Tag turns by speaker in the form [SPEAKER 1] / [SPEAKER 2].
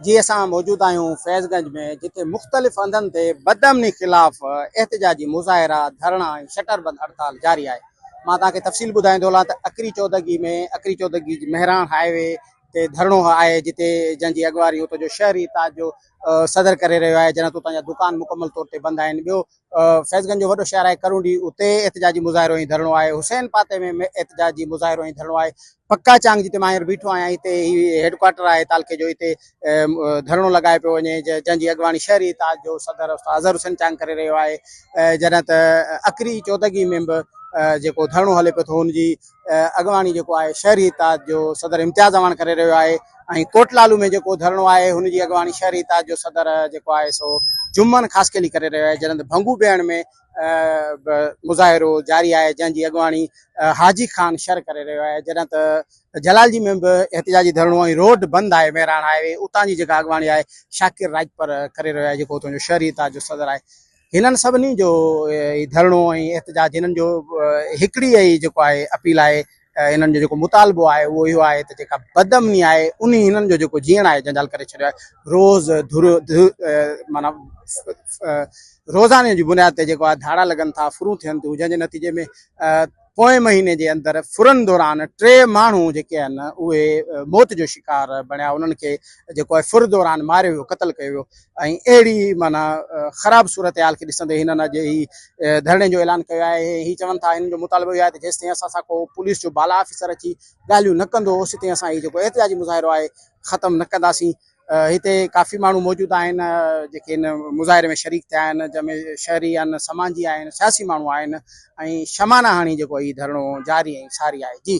[SPEAKER 1] जी असां मौजूद आहियूं फैज़गंज में, जिते मुख़्तलिफ़ हंधनि ते बदअमनी ख़िलाफ़ एहतिजाजी मुज़ाहिरा, धरणा ऐं शटरबंद हड़ताल जारी आहे। मां तव्हांखे तफ़सील ॿुधाईंदो हलां त अकरी चौदगी मेहरान हाईवे ते धरणो आहे, जिते जंहिंजी अॻुवारी उतां जो शहरी ताज जो सदर करे रहियो आहे। जन उतां जा दुकान मुकमल तौर ते बंदि आहिनि। ॿियो फैज़गंज जो वॾो शहर आहे करूंडी, उते एहतिजाजी मुज़ाहिरो ऐं धरणो आहे। हुसैन पाते में एहतिजाजी मुज़ाहिरो ऐं धरणो आहे। पक्का चांग जिते मां हींअर बीठो आहियां, हिते ही हेडक्वार्टर आहे तालके जो, हिते धरणो लॻाए पियो वञे, जंहिंजी अॻुवाणी शहरी ताज जो सदर अज़हर हुसैन चांग करे रहियो आहे। जॾहिं त अकरी चौदगी में बि जेको धरणो हले पियो थो, हुनजी अॻुवाणी जेको आहे शहरी ताज जो सदर इम्तियाज़ अवान करे रहियो आहे। ऐं कोटलालू में जेको धरणो आहे, हुनजी अॻुवाणी शहरी ताज जो सदर जेको आहे सो जुम्मन ख़ासकेली करे रहियो आहे। जॾहिं त भंगू बेहण में मुज़ाहिरो जारी आहे, जंहिंजी अॻुवाणी हाजी ख़ान शर करे रहियो आहे। जॾहिं त जलालजी में बि एहतिजाजी धरणो ऐं रोड बंदि आहे मेहरान हाईवे, उतां जी जेका अॻुवाणी आहे शाकिर राजपर करे रहियो आहे, जेको उतां जो शहरी ताज जो सदर आहे। हिननि सभिनी जो धरणो ऐं एहतिजाज, हिननि जो हिकिड़ी ई जेको आहे अपील आहे, हिननि जो जेको मुतालबो आहे उहो इहो आहे त जेका बदअमनी आहे उन हिननि जो जेको जीअण आहे जंजाल करे छॾियो आहे। माना रोज़ाने जी बुनियाद ते जेको आहे धाड़ा लॻनि था, फुरूं थियनि थियूं, जंहिंजे नतीजे में पोएं महीने जे अंदरि फुरनि दौरान 3 माण्हू जेके आहिनि उहे मौत जो शिकार बणिया। उन्हनि खे जेको आहे फुर दौरान मारियो वियो, क़तल कयो वियो। ऐं अहिड़ी माना ख़राबु सूरत हाल खे ॾिसंदे हिननि अॼु ही धरणे जो ऐलान कयो आहे। ही चवनि था, हिननि जो मुतालबो इहो आहे त जेसिताईं असां सां को पुलिस जो बाला ऑफिसर अची ॻाल्हियूं न कंदो, ओसिताईं असां ही जेको एहतिजाजी मुज़ाहिरो आहे ख़तमु न कंदासीं। हिते काफ़ी माण्हू मौजूदु आहिनि जेके हिन मुज़ाहिरे में शरीक थिया आहिनि, जंहिंमें शहरी आहिनि, समाजी आहिनि, सियासी माण्हू आहिनि। ऐं शमाना हाणी जेको ही धरणो जारी ऐं सारी आहे। जी।